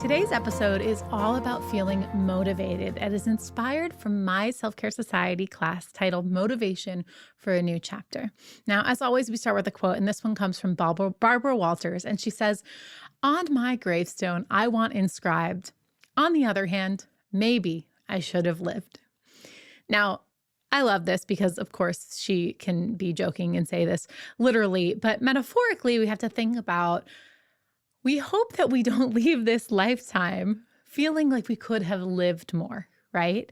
Today's episode is all about feeling motivated. It is inspired from my Self-Care Society class titled Motivation for a New Chapter. Now, as always, we start with a quote, and this one comes from Barbara Walters, and she says, "On my gravestone, I want inscribed, on the other hand, maybe I should have lived." Now, I love this because, of course, she can be joking and say this literally, but metaphorically, we have to think about we hope that we don't leave this lifetime feeling like we could have lived more, right?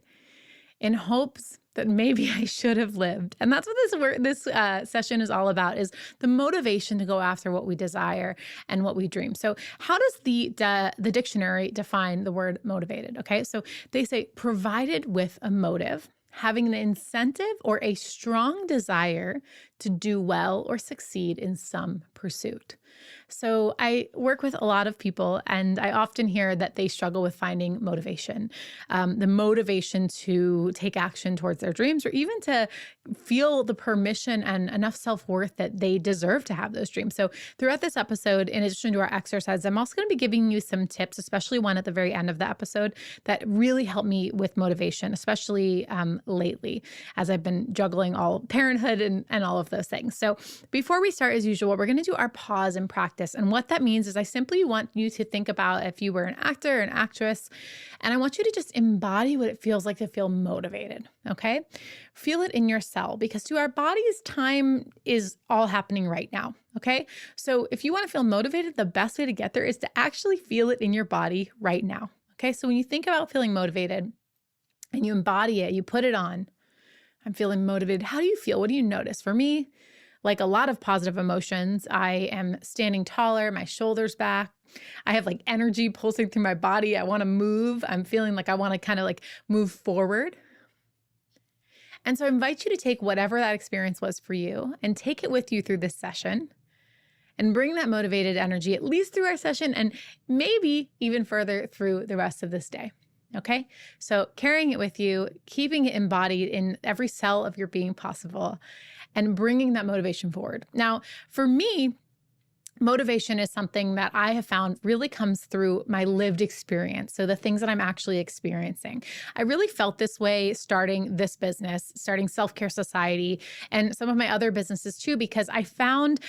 In hopes that maybe I should have lived. And that's what this session is all about, is the motivation to go after what we desire and what we dream. So how does the dictionary define the word motivated? Okay, so they say provided with a motive, having an incentive or a strong desire to do well or succeed in some pursuit. So I work with a lot of people, and I often hear that they struggle with finding motivation, the motivation to take action towards their dreams, or even to feel the permission and enough self-worth that they deserve to have those dreams. So throughout this episode, in addition to our exercise, I'm also going to be giving you some tips, especially one at the very end of the episode, that really help me with motivation, especially lately, as I've been juggling all parenthood and all of those things. So before we start, as usual, we're going to do our pause and practice. And what that means is I simply want you to think about if you were an actor or an actress, and I want you to just embody what it feels like to feel motivated, okay? Feel it in your cell, because to our bodies, time is all happening right now, okay? So if you want to feel motivated, the best way to get there is to actually feel it in your body right now, okay? So when you think about feeling motivated and you embody it, you put it on, I'm feeling motivated. How do you feel? What do you notice? For me, like a lot of positive emotions, I am standing taller, my shoulders back. I have like energy pulsing through my body. I want to move. I'm feeling like I want to kind of like move forward. And so I invite you to take whatever that experience was for you and take it with you through this session and bring that motivated energy at least through our session and maybe even further through the rest of this day. Okay, so carrying it with you, keeping it embodied in every cell of your being possible, and bringing that motivation forward. Now, for me, motivation is something that I have found really comes through my lived experience. So the things that I'm actually experiencing. I really felt this way starting this business, starting Self-Care Society, and some of my other businesses too, because I'd found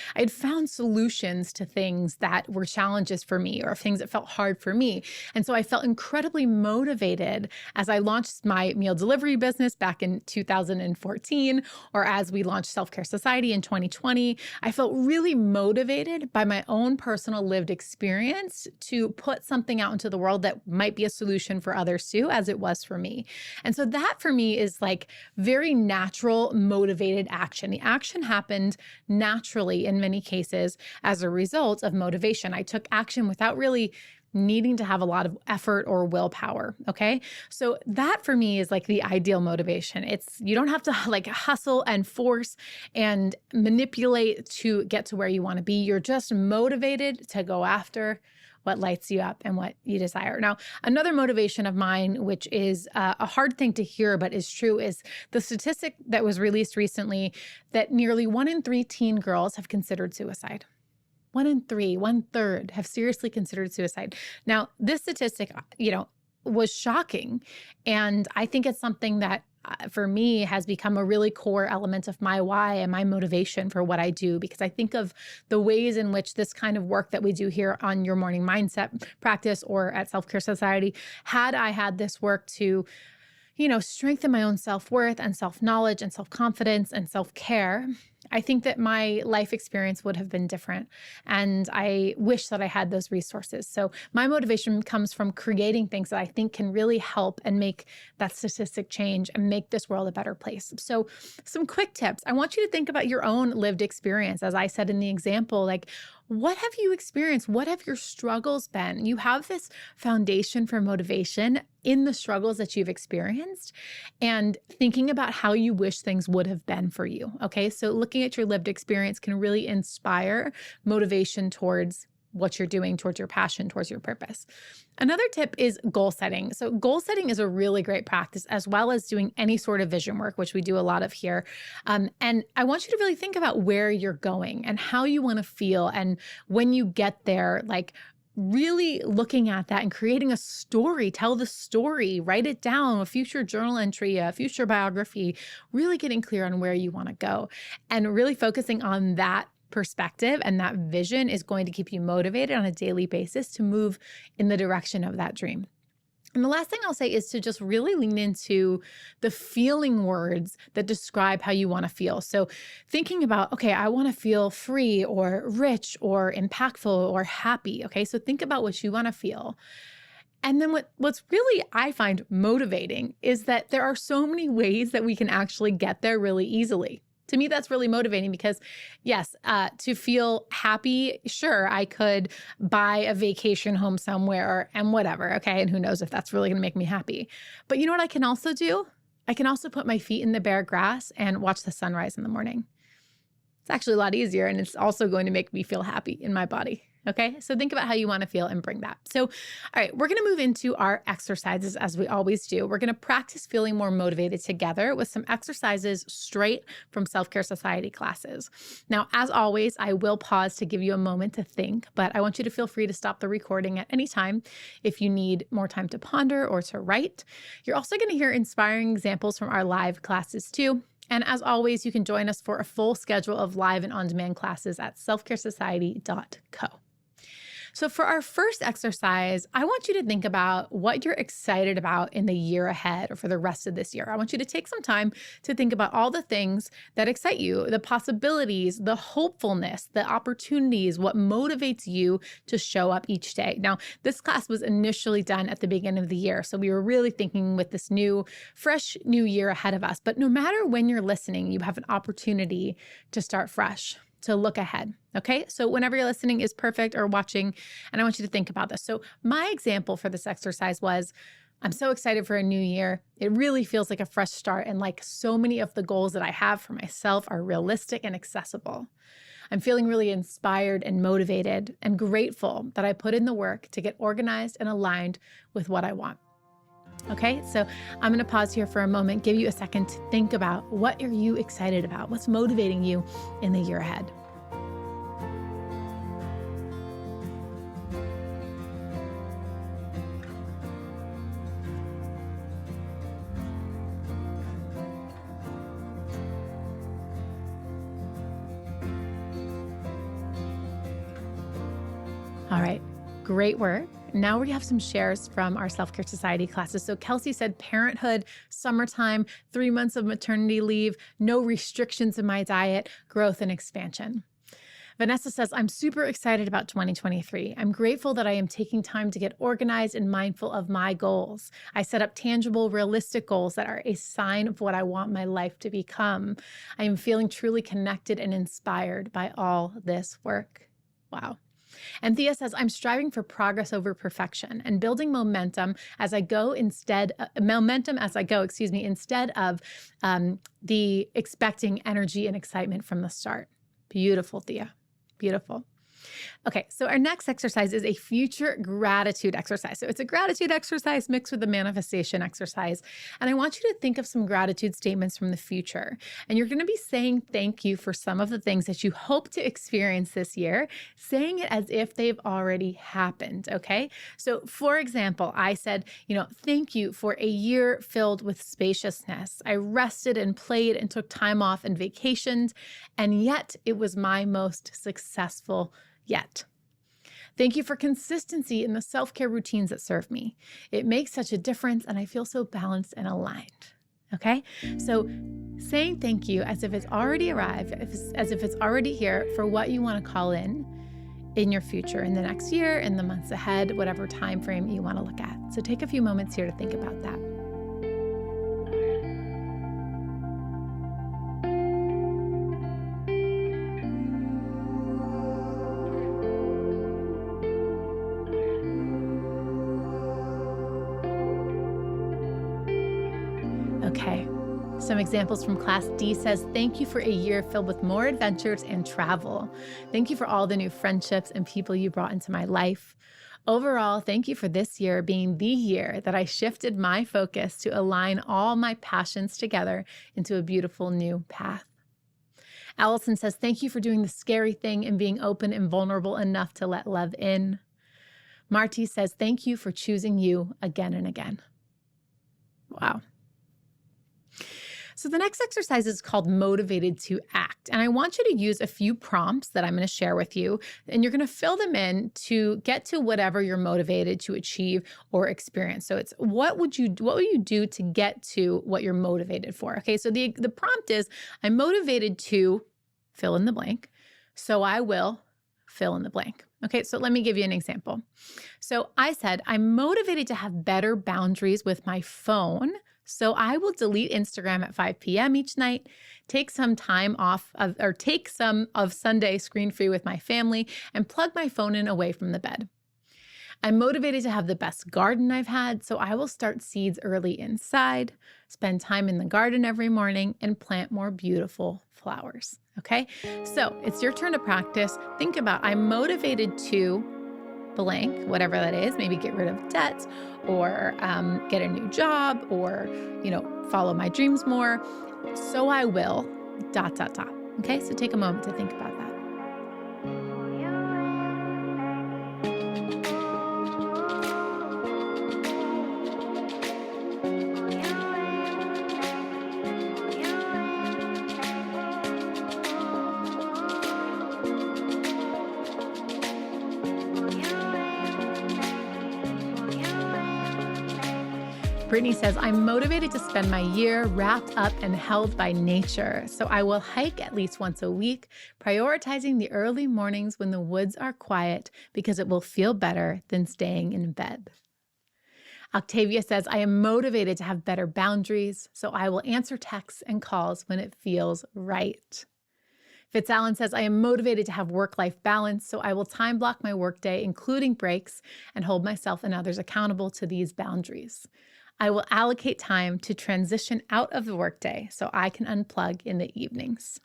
solutions to things that were challenges for me or things that felt hard for me. And so I felt incredibly motivated as I launched my meal delivery business back in 2014, or as we launched Self-Care Society in 2020. I felt really motivated by my own personal lived experience to put something out into the world that might be a solution for others too, as it was for me. And so that for me is like very natural, motivated action. The action happened naturally in many cases as a result of motivation. I took action without really needing to have a lot of effort or willpower, okay? So that for me is like the ideal motivation. You don't have to like hustle and force and manipulate to get to where you want to be. You're just motivated to go after what lights you up and what you desire. Now, another motivation of mine, which is a hard thing to hear, but is true, is the statistic that was released recently that nearly 1 in 3 teen girls have considered suicide. 1 in 3, 1/3 have seriously considered suicide. Now, this statistic, was shocking. And I think it's something that for me has become a really core element of my why and my motivation for what I do, because I think of the ways in which this kind of work that we do here on Your Morning Mindset practice or at Self-Care Society, had I had this work to strengthen my own self-worth and self-knowledge and self-confidence and self-care, I think that my life experience would have been different. And I wish that I had those resources. So my motivation comes from creating things that I think can really help and make that statistic change and make this world a better place. So some quick tips. I want you to think about your own lived experience. As I said in the example, like, what have you experienced? What have your struggles been? You have this foundation for motivation in the struggles that you've experienced and thinking about how you wish things would have been for you. Okay, so looking at your lived experience can really inspire motivation towards what you're doing, towards your passion, towards your purpose. Another tip is goal setting. So goal setting is a really great practice, as well as doing any sort of vision work, which we do a lot of here. And I want you to really think about where you're going and how you want to feel. And when you get there, like, really looking at that and creating a story, tell the story, write it down, a future journal entry, a future biography, really getting clear on where you want to go and really focusing on that perspective and that vision is going to keep you motivated on a daily basis to move in the direction of that dream. And the last thing I'll say is to just really lean into the feeling words that describe how you want to feel. So thinking about, okay, I want to feel free or rich or impactful or happy. Okay, so think about what you want to feel. And then what's really, I find motivating is that there are so many ways that we can actually get there really easily. To me, that's really motivating because yes, to feel happy, sure, I could buy a vacation home somewhere and whatever, okay? And who knows if that's really gonna make me happy. But you know what I can also do? I can also put my feet in the bare grass and watch the sunrise in the morning. It's actually a lot easier and it's also going to make me feel happy in my body. Okay, so think about how you want to feel and bring that. So, all right, we're going to move into our exercises as we always do. We're going to practice feeling more motivated together with some exercises straight from Self-Care Society classes. Now, as always, I will pause to give you a moment to think, but I want you to feel free to stop the recording at any time if you need more time to ponder or to write. You're also going to hear inspiring examples from our live classes too. And as always, you can join us for a full schedule of live and on-demand classes at selfcaresociety.co. So for our first exercise, I want you to think about what you're excited about in the year ahead or for the rest of this year. I want you to take some time to think about all the things that excite you, the possibilities, the hopefulness, the opportunities, what motivates you to show up each day. Now, this class was initially done at the beginning of the year, so we were really thinking with this new, fresh new year ahead of us. But no matter when you're listening, you have an opportunity to start fresh, to look ahead. Okay, so whenever you're listening is perfect or watching, and I want you to think about this. So my example for this exercise was, I'm so excited for a new year. It really feels like a fresh start, and like so many of the goals that I have for myself are realistic and accessible. I'm feeling really inspired and motivated and grateful that I put in the work to get organized and aligned with what I want. Okay, so I'm going to pause here for a moment, give you a second to think about what are you excited about? What's motivating you in the year ahead? All right, great work. Now we have some shares from our Self-Care Society classes. So Kelsey said, parenthood, summertime, 3 months of maternity leave, no restrictions in my diet, growth and expansion. Vanessa says, I'm super excited about 2023. I'm grateful that I am taking time to get organized and mindful of my goals. I set up tangible, realistic goals that are a sign of what I want my life to become. I am feeling truly connected and inspired by all this work. Wow. And Thea says, I'm striving for progress over perfection and building momentum as I go instead of the expecting energy and excitement from the start. Beautiful, Thea. Beautiful. Okay, so our next exercise is a future gratitude exercise. So it's a gratitude exercise mixed with a manifestation exercise. And I want you to think of some gratitude statements from the future. And you're going to be saying thank you for some of the things that you hope to experience this year, saying it as if they've already happened, okay? So for example, I said, thank you for a year filled with spaciousness. I rested and played and took time off and vacationed, and yet it was my most successful yet. Thank you for consistency in the self-care routines that serve me. It makes such a difference and I feel so balanced and aligned. Okay? So saying thank you as if it's already arrived, as if it's already here for what you want to call in your future, in the next year, in the months ahead, whatever time frame you want to look at. So take a few moments here to think about that. Okay, some examples from class D says, thank you for a year filled with more adventures and travel. Thank you for all the new friendships and people you brought into my life. Overall, thank you for this year being the year that I shifted my focus to align all my passions together into a beautiful new path. Allison says, thank you for doing the scary thing and being open and vulnerable enough to let love in. Marty says, thank you for choosing you again and again. Wow. So the next exercise is called Motivated to Act. And I want you to use a few prompts that I'm going to share with you, and you're going to fill them in to get to whatever you're motivated to achieve or experience. So it's what would you do to get to what you're motivated for? Okay, so the prompt is, I'm motivated to fill in the blank, so I will fill in the blank. Okay, so let me give you an example. So I said, I'm motivated to have better boundaries with my phone, so I will delete Instagram at 5 p.m. each night, take some of Sunday screen-free with my family, and plug my phone in away from the bed. I'm motivated to have the best garden I've had, so I will start seeds early inside, spend time in the garden every morning, and plant more beautiful flowers. Okay, so it's your turn to practice. Think about, I'm motivated to blank, whatever that is, maybe get rid of debt or get a new job or, follow my dreams more. So I will, ... Okay, so take a moment to think about that. Brittany says, I'm motivated to spend my year wrapped up and held by nature, so I will hike at least once a week, prioritizing the early mornings when the woods are quiet because it will feel better than staying in bed. Octavia says, I am motivated to have better boundaries, so I will answer texts and calls when it feels right. Fitzallen says, I am motivated to have work-life balance, so I will time block my workday, including breaks, and hold myself and others accountable to these boundaries. I will allocate time to transition out of the workday so I can unplug in the evenings.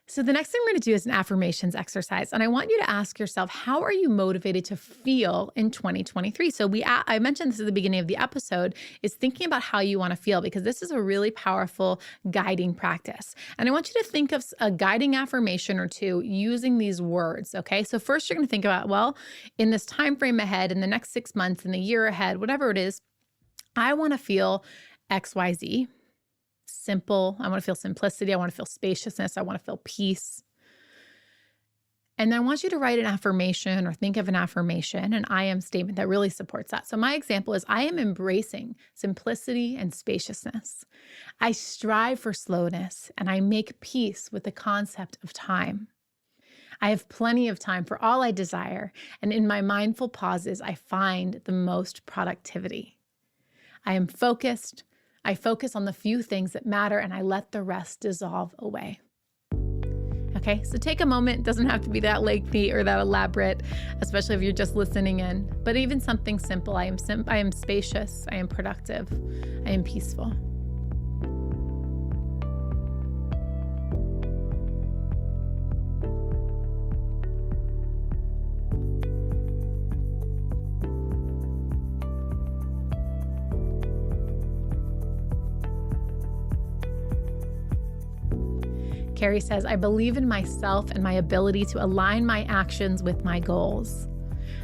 So the next thing we're going to do is an affirmations exercise. And I want you to ask yourself, how are you motivated to feel in 2023? So I mentioned this at the beginning of the episode, is thinking about how you want to feel, because this is a really powerful guiding practice. And I want you to think of a guiding affirmation or two using these words, okay? So first you're going to think about, well, in this time frame ahead, in the next 6 months, in the year ahead, whatever it is, I want to feel XYZ. Simple. I want to feel simplicity. I want to feel spaciousness. I want to feel peace. And then I want you to write an affirmation or think of an affirmation, an I am statement that really supports that. So my example is, I am embracing simplicity and spaciousness. I strive for slowness and I make peace with the concept of time. I have plenty of time for all I desire, and in my mindful pauses, I find the most productivity. I am focused. I focus on the few things that matter, and I let the rest dissolve away. Okay, so take a moment. It doesn't have to be that lengthy or that elaborate, especially if you're just listening in, but even something simple. I am spacious. I am productive. I am peaceful. Carrie says, I believe in myself and my ability to align my actions with my goals.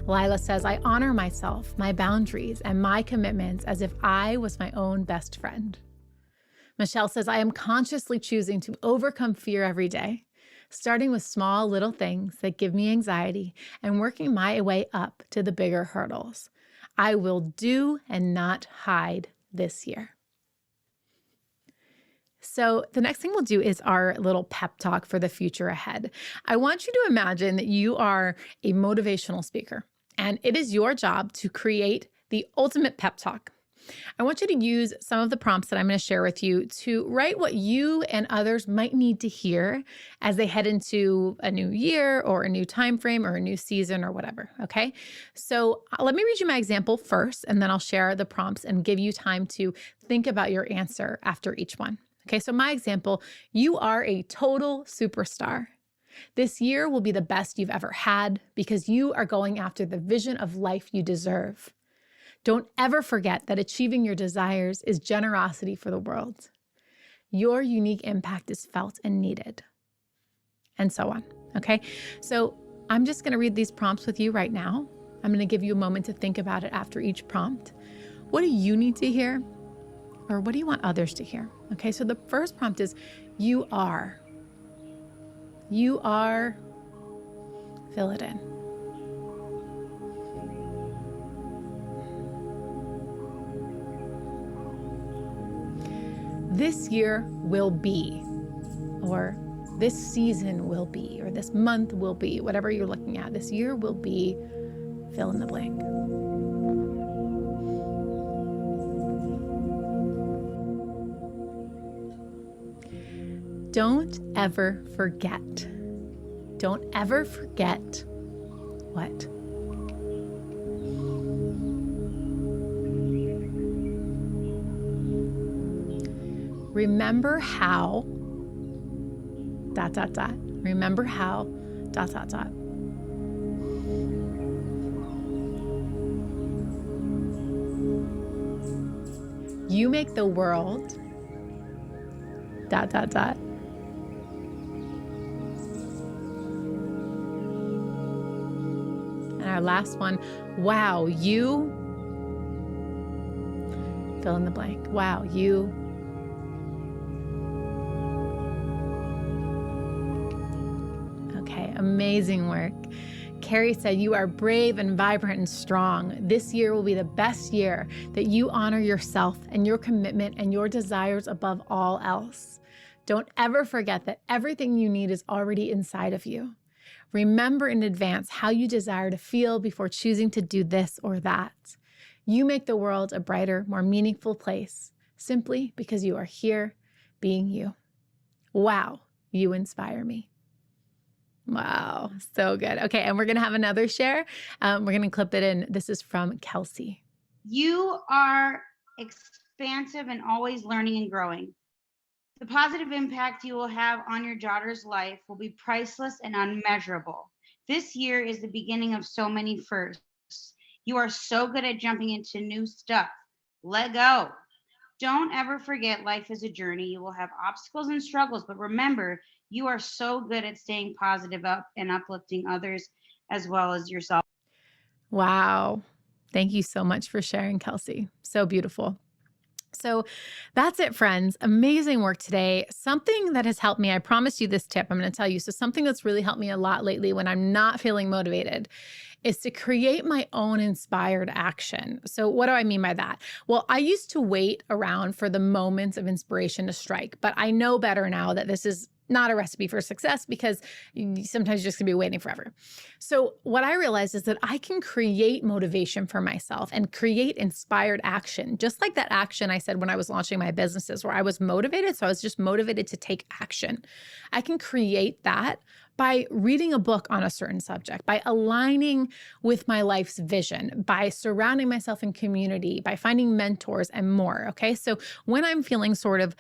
Lila says, I honor myself, my boundaries, and my commitments as if I was my own best friend. Michelle says, I am consciously choosing to overcome fear every day, starting with small little things that give me anxiety and working my way up to the bigger hurdles. I will do and not hide this year. So the next thing we'll do is our little pep talk for the future ahead. I want you to imagine that you are a motivational speaker, and it is your job to create the ultimate pep talk. I want you to use some of the prompts that I'm going to share with you to write what you and others might need to hear as they head into a new year or a new time frame or a new season or whatever, okay? So let me read you my example first, and then I'll share the prompts and give you time to think about your answer after each one. Okay, so my example, you are a total superstar. This year will be the best you've ever had because you are going after the vision of life you deserve. Don't ever forget that achieving your desires is generosity for the world. Your unique impact is felt and needed. And so on, okay? So I'm just going to read these prompts with you right now. I'm going to give you a moment to think about it after each prompt. What do you need to hear? Or what do you want others to hear? Okay, so the first prompt is, you are. You are, fill it in. This year will be, or this season will be, or this month will be, whatever you're looking at. This year will be, fill in the blank. Don't ever forget. Don't ever forget what? Remember how, ... Remember how, ... You make the world, ... And our last one, wow, you, fill in the blank. Wow, you. Okay, amazing work. Carrie said, you are brave and vibrant and strong. This year will be the best year that you honor yourself and your commitment and your desires above all else. Don't ever forget that everything you need is already inside of you. Remember in advance how you desire to feel before choosing to do this or that. You make the world a brighter, more meaningful place simply because you are here being you. Wow, you inspire me. Wow, so good. Okay, and we're going to have another share. We're going to clip it in. This is from Kelsey. You are expansive and always learning and growing. The positive impact you will have on your daughter's life will be priceless and unmeasurable. This year is the beginning of so many firsts. You are so good at jumping into new stuff. Let go. Don't ever forget life is a journey. You will have obstacles and struggles, but remember, you are so good at staying positive up and uplifting others as well as yourself. Wow. Thank you so much for sharing, Kelsey. So beautiful. So that's it, friends. Amazing work today. Something that has helped me, I promised you this tip, I'm going to tell you. So something that's really helped me a lot lately when I'm not feeling motivated is to create my own inspired action. So what do I mean by that? Well, I used to wait around for the moments of inspiration to strike, but I know better now that this is not a recipe for success because sometimes you're just gonna be waiting forever. So what I realized is that I can create motivation for myself and create inspired action, just like that action I said when I was launching my businesses where I was motivated. So I was just motivated to take action. I can create that by reading a book on a certain subject, by aligning with my life's vision, by surrounding myself in community, by finding mentors and more, okay? So when I'm feeling sort of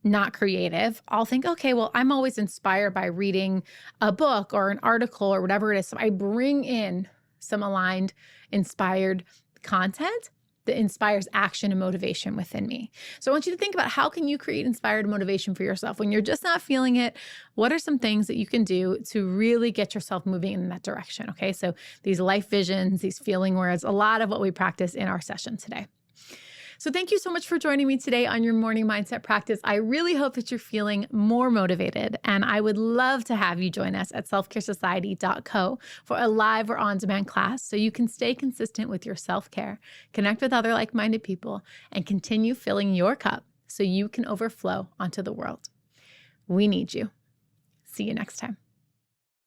not creative, I'll think, okay, well, I'm always inspired by reading a book or an article or whatever it is. So I bring in some aligned, inspired content that inspires action and motivation within me. So I want you to think about how can you create inspired motivation for yourself when you're just not feeling it? What are some things that you can do to really get yourself moving in that direction? Okay, so these life visions, these feeling words, a lot of what we practice in our session today. So thank you so much for joining me today on your morning mindset practice. I really hope that you're feeling more motivated, and I would love to have you join us at selfcaresociety.co for a live or on-demand class so you can stay consistent with your self-care, connect with other like-minded people, and continue filling your cup so you can overflow onto the world. We need you. See you next time.